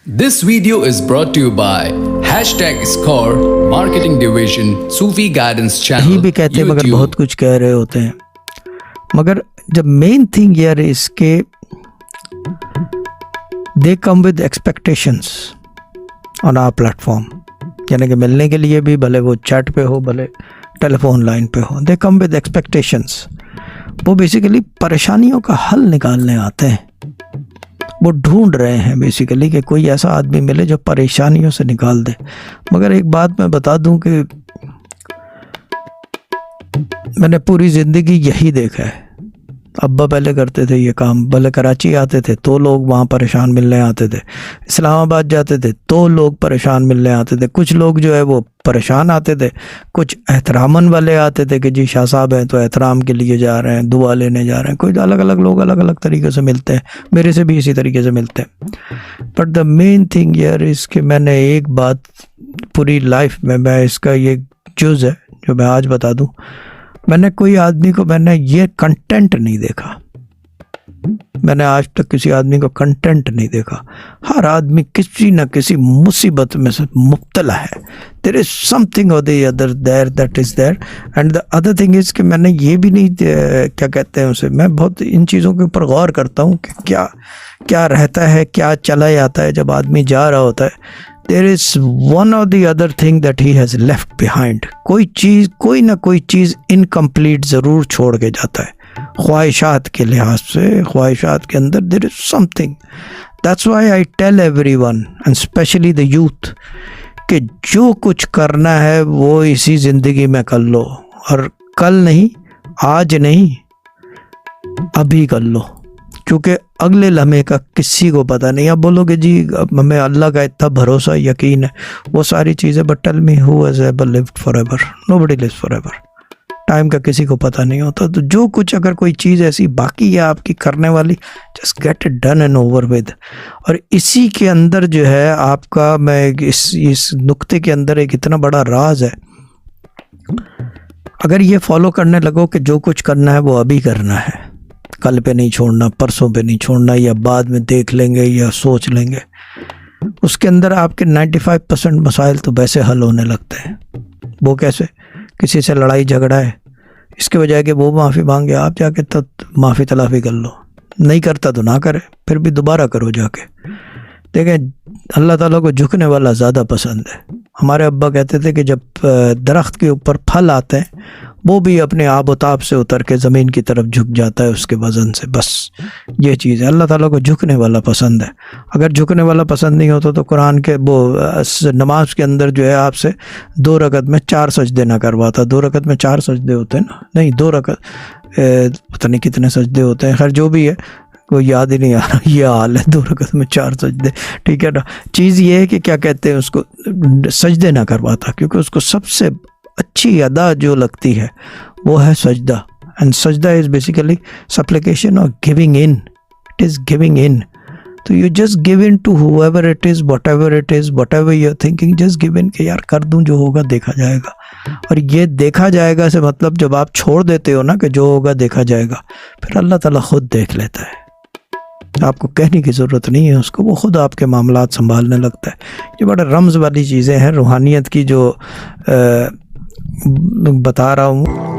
This video is brought to you by #Score Marketing Division Sufi Guidance Channel. ही भी कहते हैं मगर बहुत कुछ कह रहे होते हैं। मगर जब मेन थिंग यार इसके they come with expectations on our platform, यानी कि मिलने के लिए भी, भले वो चैट पे हो भले टेलीफोन लाइन पे हो, दे कम विद एक्सपेक्टेशंस। वो बेसिकली परेशानियों का हल निकालने आते हैं। वो ढूंढ रहे हैं बेसिकली कि कोई ऐसा आदमी मिले जो परेशानियों से निकाल दे। मगर एक बात मैं बता दूं कि मैंने पूरी ज़िंदगी यही देखा है। अब्बा पहले करते थे ये काम, भले कराची आते थे तो लोग वहाँ परेशान मिलने आते थे, इस्लामाबाद जाते थे तो लोग परेशान मिलने आते थे। कुछ लोग जो है वो परेशान आते थे, कुछ एहतरामन वाले आते थे कि जी शाह साहब हैं तो एहतराम के लिए जा रहे हैं, दुआ लेने जा रहे हैं। कोई अलग अलग लोग अलग अलग तरीके से मिलते हैं, मेरे से भी इसी तरीके से मिलते हैं। बट द मेन थिंग यार इसके मैंने एक बात पूरी लाइफ में, मैं इसका ये जुज़ है जो मैं आज बता दूँ, मैंने कोई आदमी को मैंने ये कंटेंट नहीं देखा। मैंने आज तक किसी आदमी को कंटेंट नहीं देखा। हर आदमी किसी न किसी मुसीबत में से मुब्तला है। देयर इज समथिंग और the other there that is there. And the other thing is कि मैंने ये भी नहीं क्या कहते हैं उसे, मैं बहुत इन चीज़ों के ऊपर गौर करता हूँ कि क्या क्या रहता है, क्या चला जाता है जब आदमी जा रहा होता है। There is one or the other thing that he has left behind. कोई ना कोई चीज़ इनकम्प्लीट ज़रूर छोड़ के जाता है। ख्वाहिशात के लिहाज से, ख्वाहिशात के अंदर there is something. That's why I tell everyone and especially the youth कि जो कुछ करना है वो इसी ज़िंदगी में कर लो, और कल नहीं, आज नहीं, अभी कर लो, क्योंकि अगले लम्हे का किसी को पता नहीं। आप बोलोगे जी हमें अल्लाह का इतना भरोसा यकीन है, वो सारी चीज़ें, but tell me who has ever lived forever? Nobody lives forever. Time का किसी को पता नहीं होता। तो जो कुछ अगर कोई चीज़ ऐसी बाकी है आपकी करने वाली, just get it done and over with. और इसी के अंदर जो है आपका, मैं इस नुक्ते के अंदर एक इतना बड़ा राज है। अगर ये फॉलो करने लगो कि जो कुछ करना है वो अभी करना है, कल पे नहीं छोड़ना, परसों पे नहीं छोड़ना, या बाद में देख लेंगे या सोच लेंगे, उसके अंदर आपके 95% मसाइल तो वैसे हल होने लगते हैं। वो कैसे? किसी से लड़ाई झगड़ा है, इसके बजाय कि वो माफ़ी मांगे, आप जाके तो माफ़ी तलाफ़ी कर लो। नहीं करता तो ना करे, फिर भी दोबारा करो जाके। देखें, अल्लाह ताला को झुकने वाला ज़्यादा पसंद है। हमारे अब्बा कहते थे कि जब दरख्त के ऊपर फल आते हैं वो भी अपने आबोताब से उतर के ज़मीन की तरफ झुक जाता है उसके वज़न से। बस ये चीज़ है, अल्लाह ताला को झुकने वाला पसंद है। अगर झुकने वाला पसंद नहीं होता तो कुरान के वो नमाज के अंदर जो है आपसे 2 रकत में 4 सजदे ना करवाता। 2 रकत में 4 सजदे होते हैं ना, नहीं 2 रकत, पता नहीं कितने सजदे होते हैं, खैर जो भी है वो याद ही नहीं आ रहा। ये हाल है, 2 रकत में 4 सजदे, ठीक है ना। चीज़ ये है कि क्या कहते हैं उसको, सजदे ना करवाता, क्योंकि उसको सबसे अच्छी अदा जो लगती है वो है सजदा। एंड सजदा इज़ बेसिकली सप्लिकेशन और giving in. It is giving in. तो you just give in to whatever it is, whatever it is, whatever you are thinking, just give in कि यार कर दूं, जो होगा देखा जाएगा। और ये देखा जाएगा से मतलब जब आप छोड़ देते हो ना कि जो होगा देखा जाएगा, फिर अल्लाह ताला खुद देख लेता है। आपको कहने की ज़रूरत नहीं है उसको, वो ख़ुद आपके मामलात संभालने लगता है। ये बड़ा रमज़ वाली चीज़ें हैं रूहानियत की जो बता रहा हूँ।